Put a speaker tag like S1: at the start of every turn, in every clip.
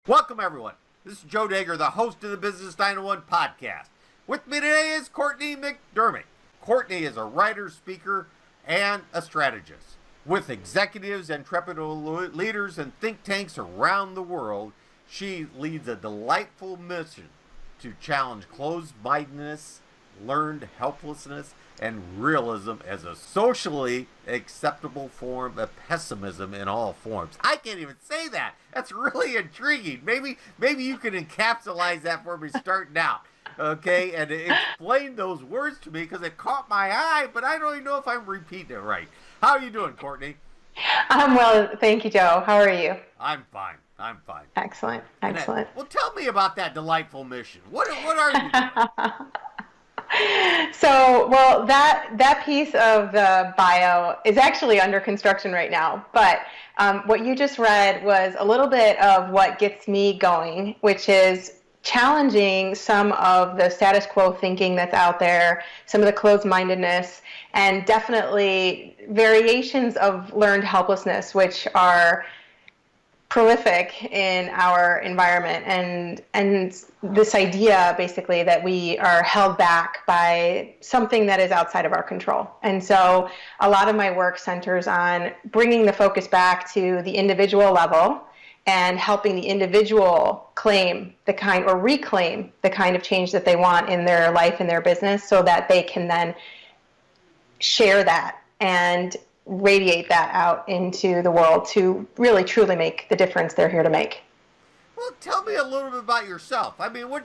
S1: Welcome, everyone. This is Joe Dager, the host of the Business 901 podcast. With me today is Cortney McDermott. Cortney is a writer, speaker, and a strategist. With executives, entrepreneurial leaders, and think tanks around the world, she leads a delightful mission to challenge closed-mindedness, learned helplessness, and realism as a socially acceptable form of pessimism in all forms. I can't even say that. That's really intriguing. Maybe you can encapsulate that for me starting out, okay? And explain those words to me because it caught my eye, but I don't even know if I'm repeating it right. How are you doing, Cortney?
S2: I'm well, thank you, Joe. How are you?
S1: I'm fine.
S2: Excellent.
S1: Well, tell me about that delightful mission. What are you doing?
S2: Well, that piece of the bio is actually under construction right now. But what you just read was a little bit of what gets me going, which is challenging some of the status quo thinking that's out there, some of the closed-mindedness, and definitely variations of learned helplessness, which are prolific in our environment, and this idea basically that we are held back by something that is outside of our control. And so a lot of my work centers on bringing the focus back to the individual level and helping the individual claim the kind or reclaim the kind of change that they want in their life and their business so that they can then share that and radiate that out into the world to really truly make the difference they're here to make.
S1: Well, tell me a little bit about yourself. I mean, what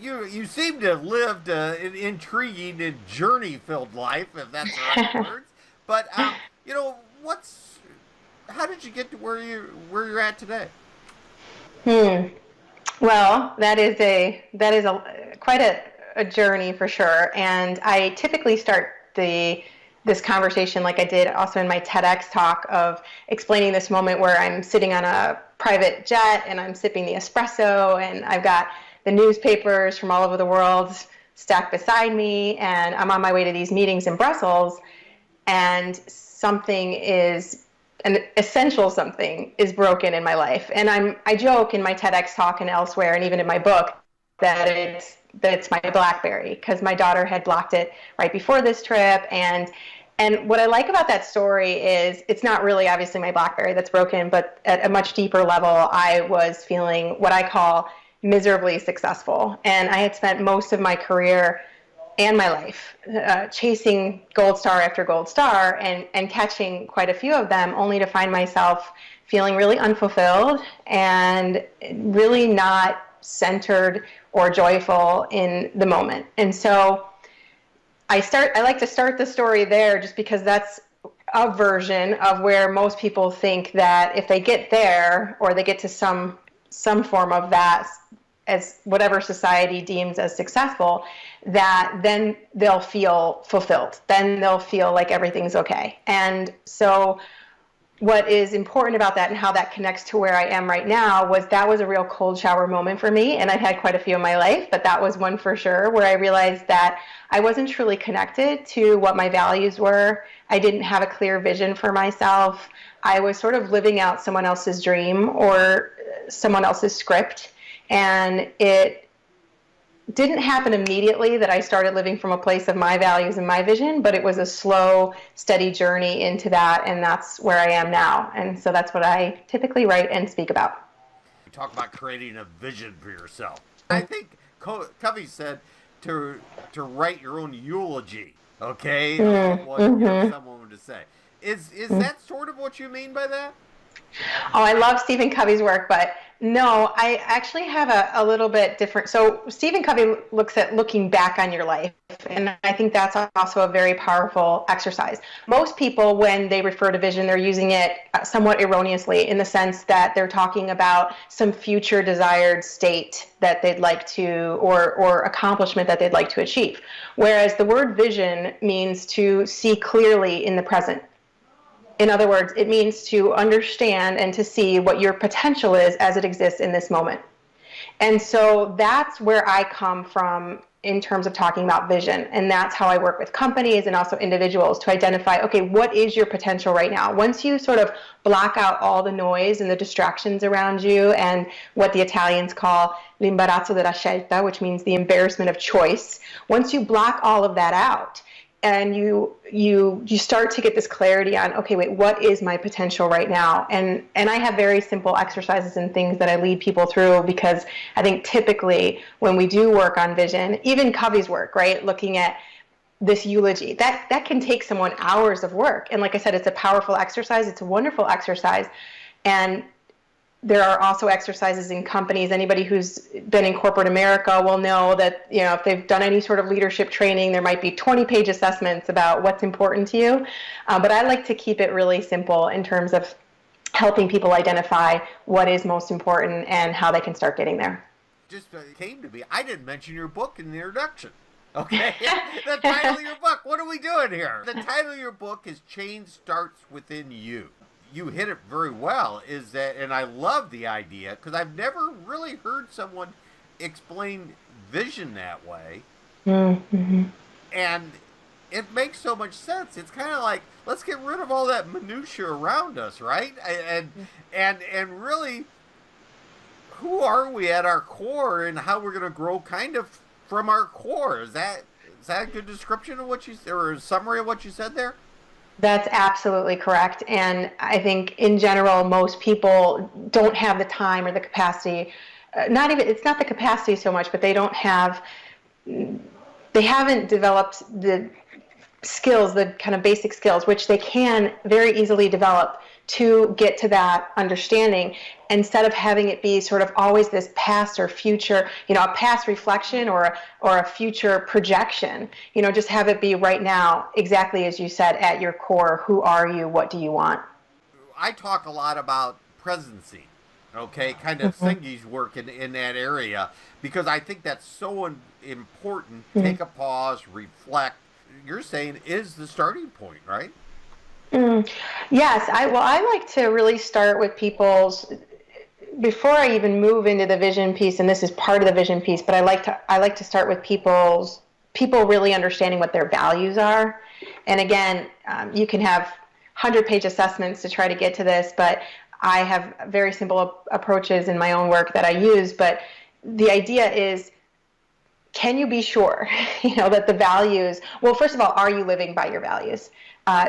S1: you seem to have lived an intriguing and journey-filled life, if that's the right words. But how did you get to where you're at today?
S2: Well, that is quite a journey for sure, and I typically start this conversation like I did also in my TEDx talk of explaining this moment where I'm sitting on a private jet and I'm sipping the espresso and I've got the newspapers from all over the world stacked beside me and I'm on my way to these meetings in Brussels and an essential something is broken in my life. And I joke in my TEDx talk and elsewhere and even in my book that it's my BlackBerry because my daughter had blocked it right before this trip. And what I like about that story is it's not really obviously my BlackBerry that's broken, but at a much deeper level, I was feeling what I call miserably successful. And I had spent most of my career and my life chasing gold star after gold star and catching quite a few of them only to find myself feeling really unfulfilled and really not centered or joyful in the moment. And so I like to start the story there just because that's a version of where most people think that if they get there or they get to some form of that as whatever society deems as successful, that then they'll feel fulfilled. Then they'll feel like everything's okay. And so what is important about that and how that connects to where I am right now was that was a real cold shower moment for me. And I've had quite a few in my life, but that was one for sure where I realized that I wasn't truly connected to what my values were. I didn't have a clear vision for myself. I was sort of living out someone else's dream or someone else's script. And it didn't happen immediately that I started living from a place of my values and my vision, but it was a slow, steady journey into that, and that's where I am now. And so that's what I typically write and speak about.
S1: You talk about creating a vision for yourself. I think Covey said to write your own eulogy, okay, of what someone would say. Is that sort of what you mean by that?
S2: Oh, I love Stephen Covey's work, but no, I actually have a little bit different. So Stephen Covey looks at looking back on your life, and I think that's also a very powerful exercise. Most people, when they refer to vision, they're using it somewhat erroneously in the sense that they're talking about some future desired state that they'd like to, or accomplishment that they'd like to achieve. Whereas the word vision means to see clearly in the present. In other words, it means to understand and to see what your potential is as it exists in this moment. And so that's where I come from in terms of talking about vision. And that's how I work with companies and also individuals to identify, okay, what is your potential right now? Once you sort of block out all the noise and the distractions around you and what the Italians call l'imbarazzo della scelta, which means the embarrassment of choice, once you block all of that out, and you start to get this clarity on, okay, wait, what is my potential right now? And I have very simple exercises and things that I lead people through, because I think typically when we do work on vision, even Covey's work, right, looking at this eulogy, that can take someone hours of work. And like I said, it's a powerful exercise. It's a wonderful exercise. And there are also exercises in companies. Anybody who's been in corporate America will know that, if they've done any sort of leadership training, there might be 20-page assessments about what's important to you. But I like to keep it really simple in terms of helping people identify what is most important and how they can start getting there.
S1: Just came to me. I didn't mention your book in the introduction. Okay, the title of your book. What are we doing here? The title of your book is Change Starts Within You. You hit it very well, is that, and I love the idea, because I've never really heard someone explain vision that way. Mm-hmm. And it makes so much sense. It's kind of like, let's get rid of all that minutia around us, right? And really, who are we at our core, and how we're going to grow kind of from our core? Is that a good description of what you, or a summary of what you said there?
S2: That's absolutely correct. And I think in general, most people don't have the time or the capacity, it's not the capacity so much, but they haven't developed the skills, the kind of basic skills, which they can very easily develop to get to that understanding, instead of having it be sort of always this past or future, a past reflection or a future projection. Just have it be right now, exactly as you said, at your core. Who are you? What do you want?
S1: I talk a lot about presidency, okay, kind of Senghi's work in that area, because I think that's so important. Mm-hmm. Take a pause, reflect. You're saying is the starting point, right?
S2: Yes, I like to really start with before I even move into the vision piece, and this is part of the vision piece, but I like to start with people really understanding what their values are. And again, you can have 100-page assessments to try to get to this, but I have very simple approaches in my own work that I use. But the idea is, can you be sure, that the values, well, first of all, are you living by your values?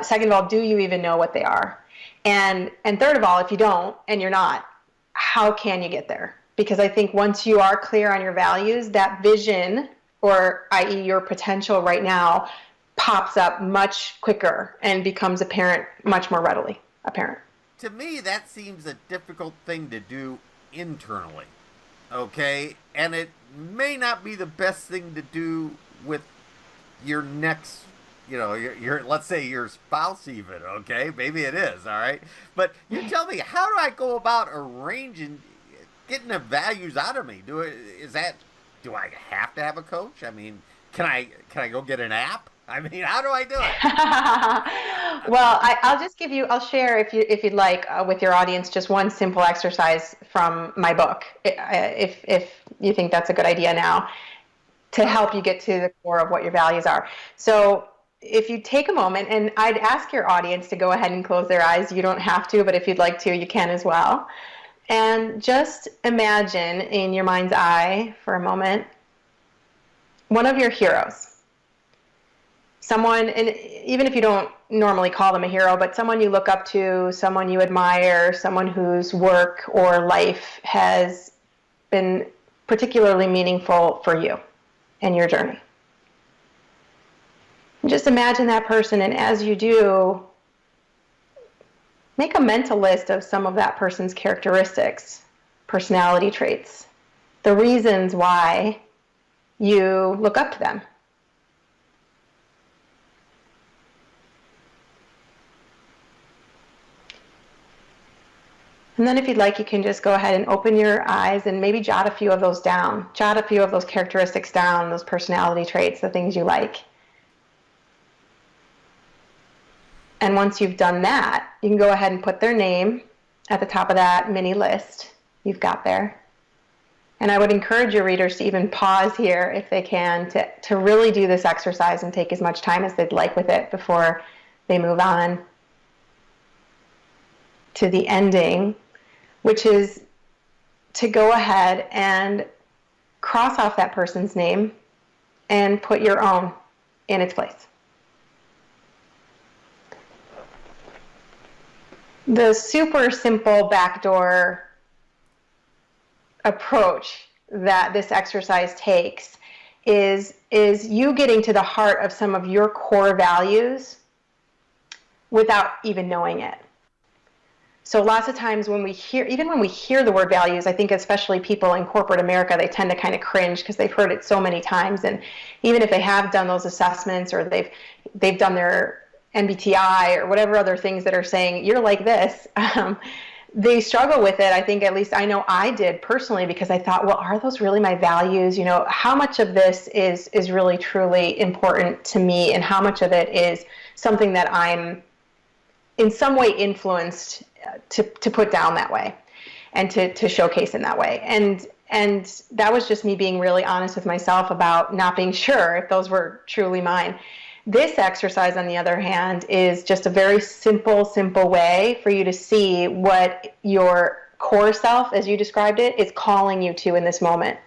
S2: Second of all, do you even know what they are? And third of all, if you don't and you're not, how can you get there? Because I think once you are clear on your values, that vision, or i.e. your potential right now, pops up much quicker and becomes apparent, much more readily apparent.
S1: To me, that seems a difficult thing to do internally, okay? And it may not be the best thing to do with your next, your let's say your spouse even, okay? Maybe it is, all right? But you tell me, how do I go about arranging, getting the values out of me? Do I have to have a coach? I mean, can I go get an app? I mean, how do I do
S2: it? Well, I'll share if you'd like with your audience just one simple exercise from my book, if you think that's a good idea now, to help you get to the core of what your values are. So if you take a moment, and I'd ask your audience to go ahead and close their eyes. You don't have to, but if you'd like to, you can as well. And just imagine in your mind's eye for a moment one of your heroes. Someone, and even if you don't normally call them a hero, but someone you look up to, someone you admire, someone whose work or life has been particularly meaningful for you and your journey. Just imagine that person, and as you do, make a mental list of some of that person's characteristics, personality traits, the reasons why you look up to them. And then if you'd like, you can just go ahead and open your eyes and maybe jot a few of those down. Jot a few of those characteristics down, those personality traits, the things you like. And once you've done that, you can go ahead and put their name at the top of that mini list you've got there. And I would encourage your readers to even pause here if they can to really do this exercise and take as much time as they'd like with it before they move on to the ending, which is to go ahead and cross off that person's name and put your own in its place. The super simple backdoor approach that this exercise takes is you getting to the heart of some of your core values without even knowing it. So lots of times when we hear the word values, I think especially people in corporate America, they tend to kind of cringe because they've heard it so many times. And even if they have done those assessments or they've done their MBTI or whatever other things that are saying, you're like this, they struggle with it. I think, at least I know I did personally, because I thought, well, are those really my values? You know, how much of this is really truly important to me, and how much of it is something that I'm in some way influenced to put down that way and to showcase in that way. And that was just me being really honest with myself about not being sure if those were truly mine. This exercise, on the other hand, is just a very simple way for you to see what your core self, as you described it, is calling you to in this moment.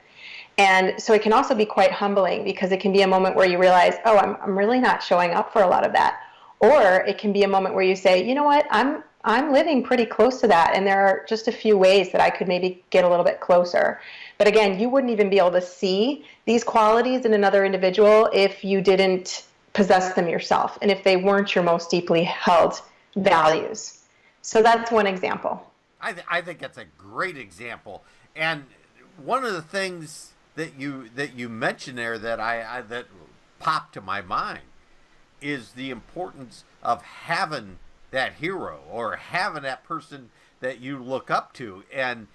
S2: And so it can also be quite humbling, because it can be a moment where you realize, oh, I'm really not showing up for a lot of that. Or it can be a moment where you say, you know what, I'm living pretty close to that, and there are just a few ways that I could maybe get a little bit closer. But again, you wouldn't even be able to see these qualities in another individual if you didn't possess them yourself, and if they weren't your most deeply held values. So that's one example.
S1: I think that's a great example. And one of the things that you mentioned there that that popped to my mind is the importance of having that hero, or having that person that you look up to. And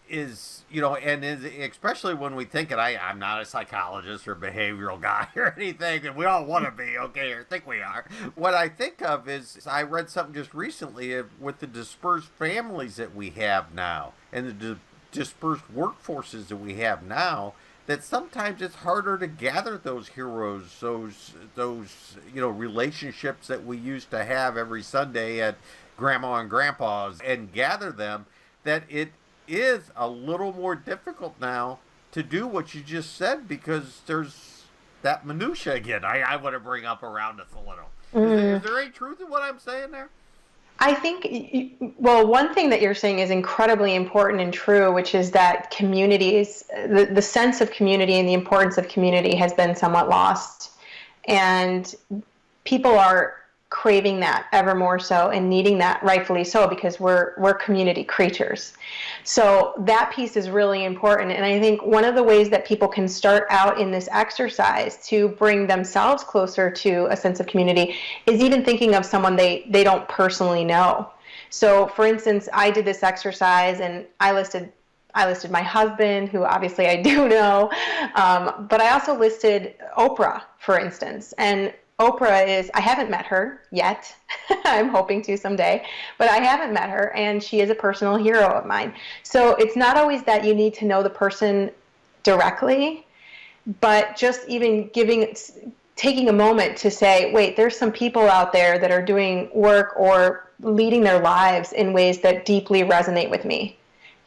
S1: especially when we think, and I'm not a psychologist or behavioral guy or anything, and we all want to be, okay, or think we are. What I think of is, I read something just recently with the dispersed families that we have now, and the dispersed workforces that we have now, that sometimes it's harder to gather those heroes, those relationships that we used to have every Sunday at Grandma and Grandpa's, and gather them, that it is a little more difficult now to do what you just said, because there's that minutia again I want to bring up around us a little. Is there any truth in what I'm saying there?
S2: I think, well, one thing that you're saying is incredibly important and true, which is that communities, the sense of community and the importance of community has been somewhat lost. And people are craving that ever more so, and needing that, rightfully so, because we're community creatures. So that piece is really important. And I think one of the ways that people can start out in this exercise to bring themselves closer to a sense of community is even thinking of someone they don't personally know. So for instance, I did this exercise, and I listed my husband, who obviously I do know, but I also listed Oprah, for instance. And Oprah I haven't met her yet. I'm hoping to someday, but I haven't met her, and she is a personal hero of mine. So it's not always that you need to know the person directly, but just even taking a moment to say, wait, there's some people out there that are doing work or leading their lives in ways that deeply resonate with me.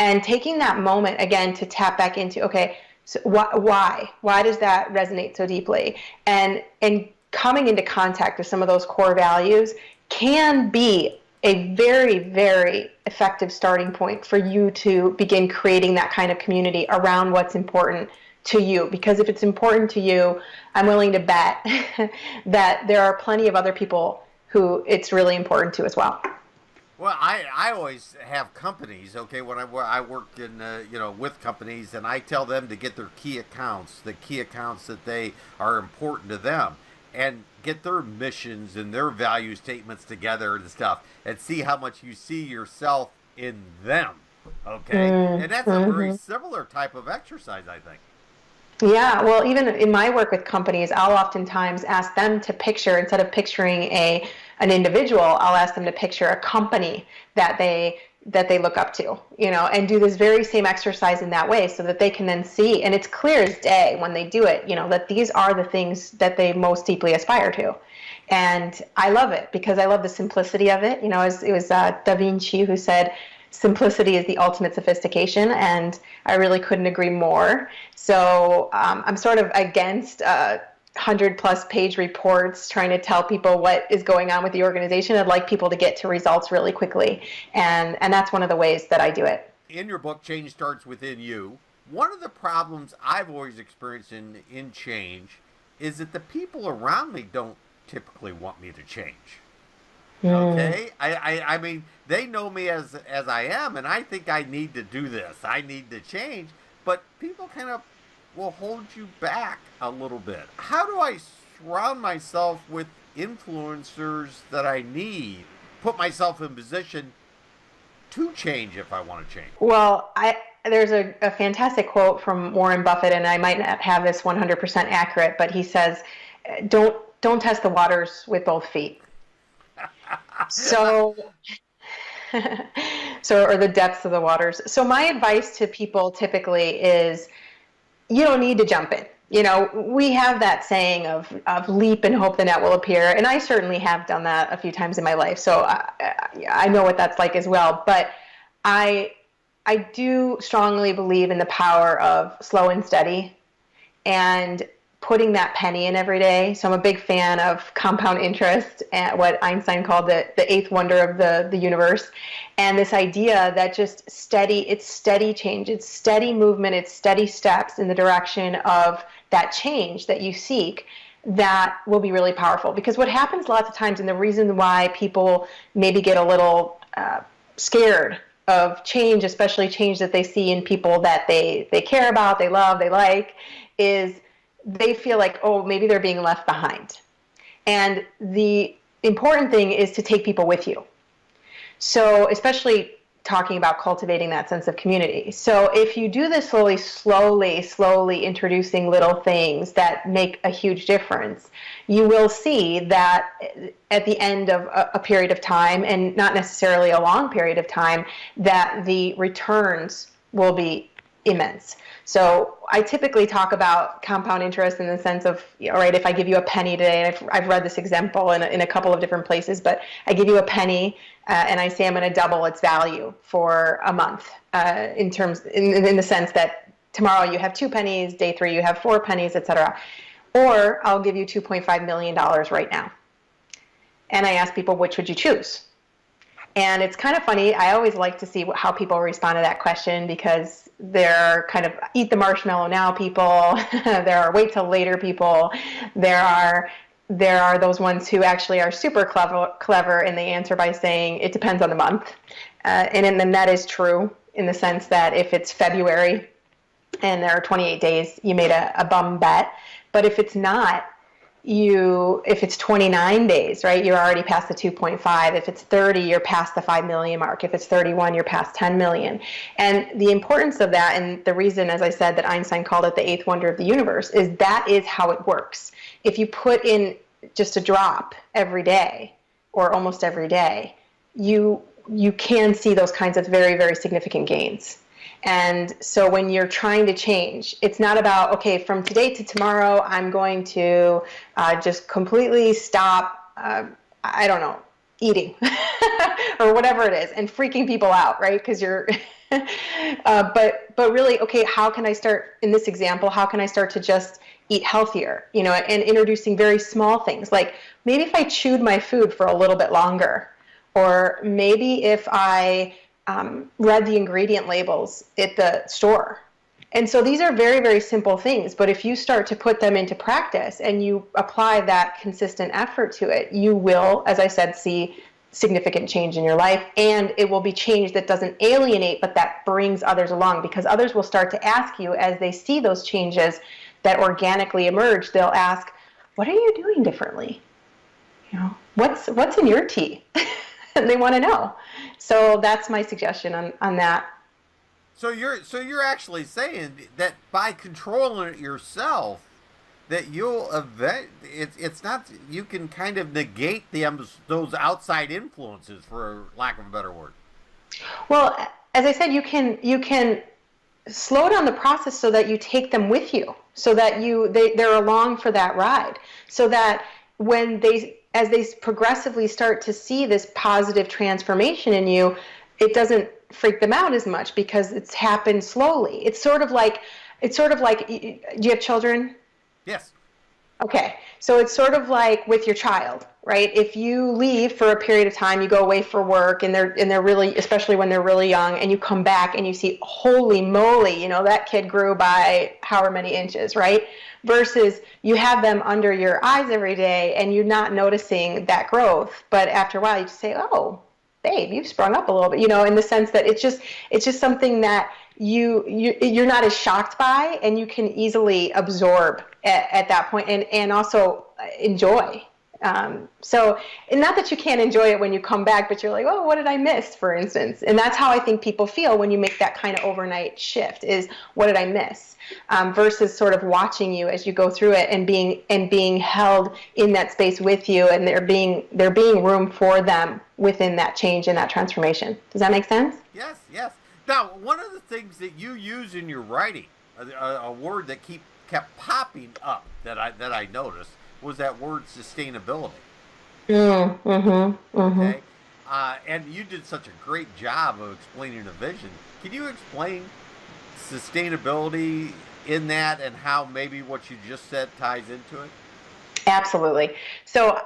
S2: And taking that moment again to tap back into, okay, so why does that resonate so deeply? And coming into contact with some of those core values can be a very, very effective starting point for you to begin creating that kind of community around what's important to you. Because if it's important to you, I'm willing to bet that there are plenty of other people who it's really important to as well.
S1: Well, I always have companies, okay, when I work in, with companies, and I tell them to get their key accounts, the key accounts that they are important to them, and get their missions and their value statements together and stuff, and see how much you see yourself in them, okay? And that's a very similar type of exercise, I think.
S2: Yeah, well, even in my work with companies, I'll oftentimes ask them to picture, instead of picturing an individual, I'll ask them to picture a company that they that they look up to, and do this very same exercise in that way so that they can then see, and it's clear as day when they do it, that these are the things that they most deeply aspire to. And I love it because I love the simplicity of it. It was Da Vinci who said, simplicity is the ultimate sophistication, and I really couldn't agree more. So I'm sort of against 100-plus page reports trying to tell people what is going on with the organization. I'd like people to get to results really quickly, and that's one of the ways that I do it.
S1: In your book, Change Starts Within You, one of the problems I've always experienced in change is that the people around me don't typically want me to change. Okay, I mean, they know me as I am, and I think I need to do this. I need to change, but people kind of will hold you back a little bit. How do I surround myself with influencers that I need, put myself in position to change if I want to change?
S2: Well, there's a fantastic quote from Warren Buffett, and I might not have this 100% accurate, but he says, don't test the waters with both feet. So, or the depths of the waters. So my advice to people typically is, you don't need to jump in. We have that saying of leap and hope the net will appear. And I certainly have done that a few times in my life. So I know what that's like as well. But I do strongly believe in the power of slow and steady and putting that penny in every day. So I'm a big fan of compound interest, and what Einstein called the eighth wonder of the universe. And this idea that it's steady change, it's steady movement, it's steady steps in the direction of that change that you seek, that will be really powerful. Because what happens lots of times, and the reason why people maybe get a little scared of change, especially change that they see in people that they care about, they love, they like, is they feel like, oh, maybe they're being left behind. And the important thing is to take people with you. So especially talking about cultivating that sense of community. So if you do this slowly introducing little things that make a huge difference, you will see that at the end of a period of time, and not necessarily a long period of time, that the returns will be immense. So I typically talk about compound interest in the sense of, all right, if I give you a penny today, and I've read this example in a couple of different places, but I give you a penny and I say I'm going to double its value for a month in the sense that tomorrow you have 2 pennies, day 3 you have 4 pennies, etc. Or I'll give you $2.5 million right now. And I ask people, which would you choose? And it's kind of funny. I always like to see how people respond to that question, because there are kind of eat the marshmallow now people. There are wait till later people. There are those ones who actually are super clever, and they answer by saying it depends on the month. And then that is true in the sense that if it's February and there are 28 days, you made a bum bet. But if it's not, if it's 29 days, right, you're already past the 2.5. If it's 30, you're past the 5 million mark. If it's 31, you're past 10 million. And the importance of that, and the reason, as I said, that Einstein called it the eighth wonder of the universe, is that is how it works. If you put in just a drop every day, or almost every day, you can see those kinds of very, very significant gains. And so when you're trying to change, it's not about, okay, from today to tomorrow, I'm going to just completely stop, eating or whatever it is, and freaking people out, right? Because you're, but really, okay, how can I start, in this example, how can I start to just eat healthier, and introducing very small things, like maybe if I chewed my food for a little bit longer, or maybe if I read the ingredient labels at the store. And so these are very, very simple things, but if you start to put them into practice and you apply that consistent effort to it, you will, as I said, see significant change in your life, and it will be change that doesn't alienate, but that brings others along, because others will start to ask you, as they see those changes that organically emerge, they'll ask, what are you doing differently? What's in your tea? And they want to know. So that's my suggestion on that.
S1: So you're actually saying that by controlling it yourself, that it's not, you can kind of negate those outside influences, for lack of a better word.
S2: Well, as I said, you can slow down the process so that you take them with you, so that they're along for that ride, so that when as they progressively start to see this positive transformation in you, it doesn't freak them out as much because it's happened slowly. It's sort of like, do you have children?
S1: Yes.
S2: Okay, so it's sort of like with your child, right? If you leave for a period of time, you go away for work, and they're really, especially when they're really young, and you come back and you see, holy moly, that kid grew by however many inches, right? Versus you have them under your eyes every day, and you're not noticing that growth, but after a while, you just say, "Oh, babe, you've sprung up a little bit," in the sense that it's just something that you're not as shocked by, and you can easily absorb at that point, and also enjoy. So, and not that you can't enjoy it when you come back, but you're like, oh, what did I miss, for instance? And that's how I think people feel when you make that kind of overnight shift, is what did I miss? Versus sort of watching you as you go through it, and being held in that space with you, and there being room for them within that change and that transformation. Does that make sense?
S1: Yes, yes. Now, one of the things that you use in your writing, a word that kept popping up that I noticed, was that word sustainability.
S2: Mm-hmm.
S1: Okay, and you did such a great job of explaining the vision. Can you explain sustainability in that, and how maybe what you just said ties into it?
S2: Absolutely. So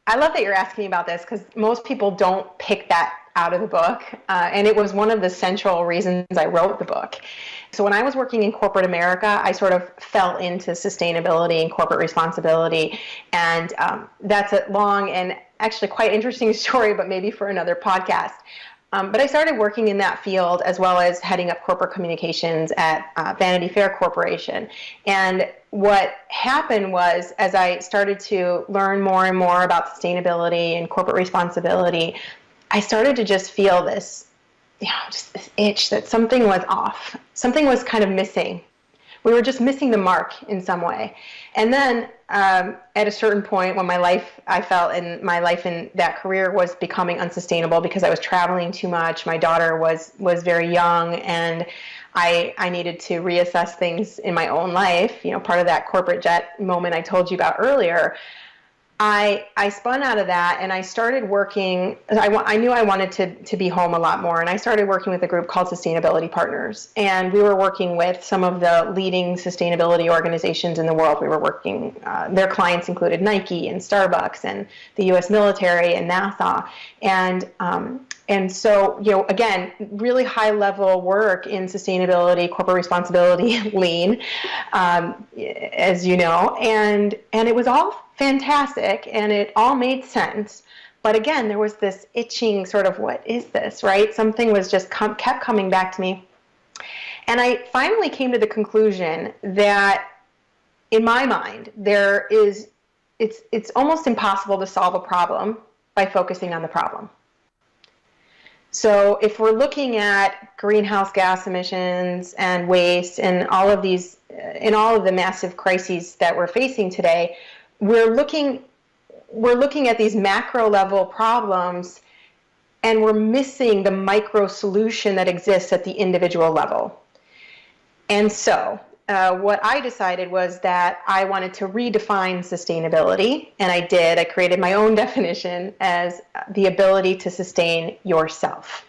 S2: I love that you're asking about this, because most people don't pick that out of the book. And it was one of the central reasons I wrote the book. So when I was working in corporate America, I sort of fell into sustainability and corporate responsibility. And that's a long and actually quite interesting story, but maybe for another podcast. But I started working in that field, as well as heading up corporate communications at Vanity Fair Corporation. And what happened was, as I started to learn more and more about sustainability and corporate responsibility, I started to just feel this, just this itch that something was off. Something was kind of missing. We were just missing the mark in some way. And then at a certain point, when I felt in my life in that career was becoming unsustainable, because I was traveling too much. My daughter was very young, and I needed to reassess things in my own life. Part of that corporate jet moment I told you about earlier. I spun out of that, and I started working. I knew I wanted to be home a lot more, and I started working with a group called Sustainability Partners. And we were working with some of the leading sustainability organizations in the world. We were working, their clients included Nike and Starbucks and the U.S. military and NASA. And so, again, really high level work in sustainability, corporate responsibility, lean, as you know, and it was all fantastic, and it all made sense. But again, there was this itching sort of, what is this, right? Something was just kept coming back to me. And I finally came to the conclusion that, in my mind, it's almost impossible to solve a problem by focusing on the problem. So if we're looking at greenhouse gas emissions and waste and all of the massive crises that we're facing today, we're looking at these macro level problems, and we're missing the micro solution that exists at the individual level. And so what I decided was that I wanted to redefine sustainability, and I did. I created my own definition as the ability to sustain yourself.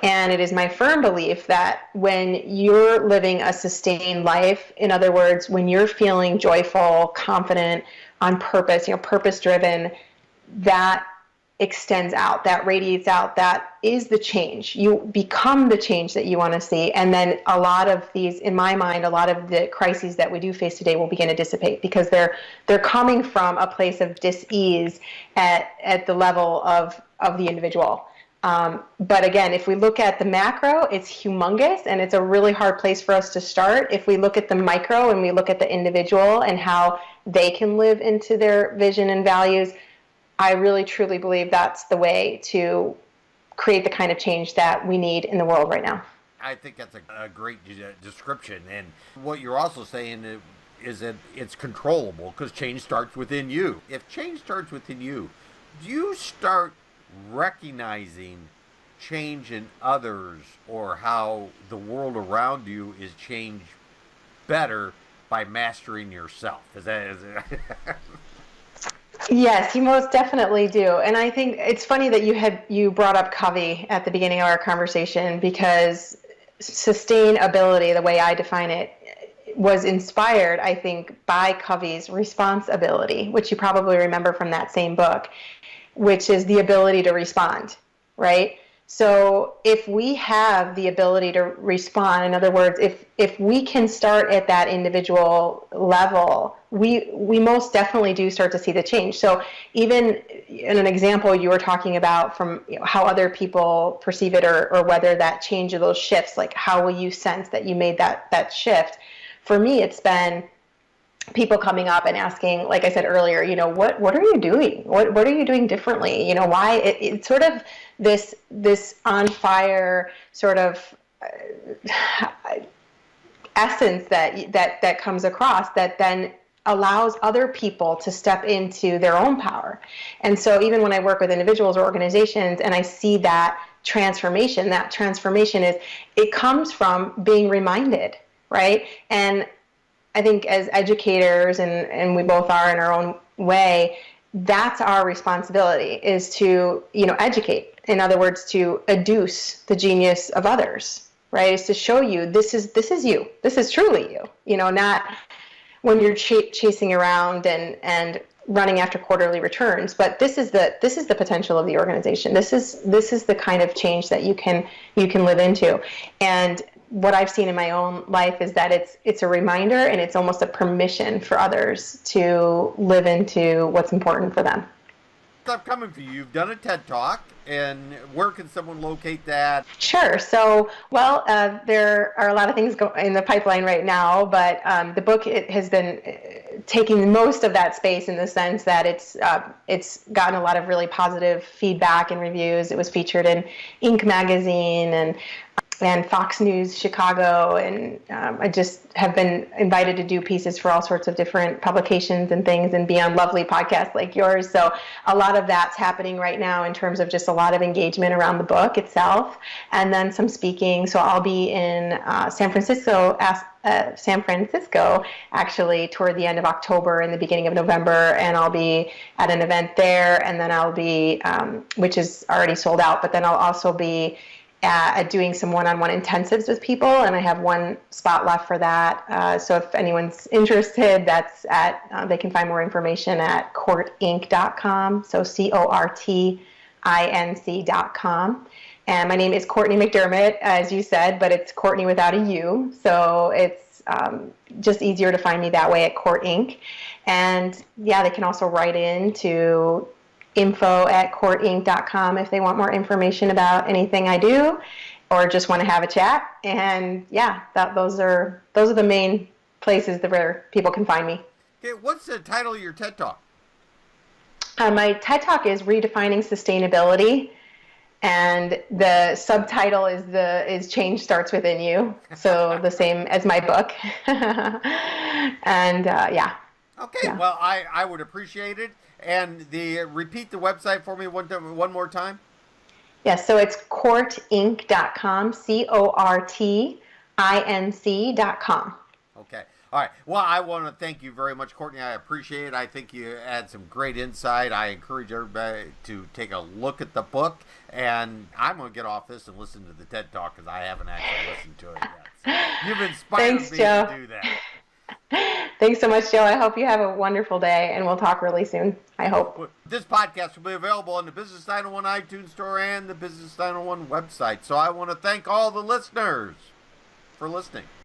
S2: And it is my firm belief that when you're living a sustained life, in other words, when you're feeling joyful, confident, on purpose, purpose-driven, that extends out, that radiates out, that is the change. You become the change that you want to see. And then a lot of these, in my mind, a lot of the crises that we do face today will begin to dissipate, because they're coming from a place of dis-ease at the level of the individual. But again, if we look at the macro, it's humongous, and it's a really hard place for us to start. If we look at the micro and we look at the individual and how they can live into their vision and values, I really truly believe that's the way to create the kind of change that we need in the world right now.
S1: I think that's a great description. And what you're also saying is that it's controllable, because change starts within you. If change starts within you, do you start recognizing change in others or how the world around you is changed better by mastering yourself. Is that?
S2: Yes, you most definitely do. And I think it's funny that you brought up Covey at the beginning of our conversation, because sustainability, the way I define it, was inspired, I think, by Covey's responsibility, which you probably remember from that same book, which is the ability to respond, right? So if we have the ability to respond, in other words, if we can start at that individual level, we most definitely do start to see the change. So even in an example you were talking about from how other people perceive it, or whether that change of those shifts, like how will you sense that you made that shift? For me, it's been people coming up and asking, like I said earlier, what are you doing? What are you doing differently? Why it's sort of this on fire sort of essence that comes across that then allows other people to step into their own power. And so even when I work with individuals or organizations and I see that transformation is, it comes from being reminded, right? And I think as educators, and we both are in our own way, that's our responsibility, is to, educate. In other words, to educe the genius of others, right? Is to show you this is you. This is truly you. Not when you're chasing around and running after quarterly returns, but this is the potential of the organization. This is the kind of change that you can live into. And what I've seen in my own life is that it's a reminder, and it's almost a permission for others to live into what's important for them.
S1: Stuff coming for you. You've done a TED Talk, and where can someone locate that?
S2: Sure. So, there are a lot of things in the pipeline right now, but the book has been taking most of that space, in the sense that it's gotten a lot of really positive feedback and reviews. It was featured in Inc. magazine and Fox News Chicago, and I just have been invited to do pieces for all sorts of different publications and things, and be on lovely podcasts like yours. So a lot of that's happening right now in terms of just a lot of engagement around the book itself, and then some speaking. So I'll be in San Francisco actually toward the end of October and the beginning of November, and I'll be at an event there, and then I'll be, which is already sold out, but then I'll also be doing some one-on-one intensives with people, and I have one spot left for that. So if anyone's interested, that's they can find more information at cortinc.com. So CORTINC.com. And my name is Cortney McDermott, as you said, but it's Cortney without a U. So it's just easier to find me that way at Cort Inc. And yeah, they can also write in to info@cortinc.com if they want more information about anything I do, or just want to have a chat. And yeah, those are the main places where people can find me.
S1: Okay, what's the title of your TED Talk?
S2: My TED Talk is Redefining Sustainability, and the subtitle is Change Starts Within You. So the same as my book. And yeah.
S1: Okay,
S2: yeah.
S1: Well, I would appreciate it. And repeat the website for me one more time.
S2: Yes, so it's cortinc.com, CORTINC.com.
S1: Okay. All right. Well, I want to thank you very much, Cortney. I appreciate it. I think you had some great insight. I encourage everybody to take a look at the book. And I'm going to get off this and listen to the TED Talk, because I haven't actually listened to it yet. So you've inspired me
S2: Joe.
S1: to do that.
S2: Thanks so much, Joe. I hope you have a wonderful day, and we'll talk really soon, I hope.
S1: This podcast will be available on the Business 901 iTunes Store and the Business 901 website. So I want to thank all the listeners for listening.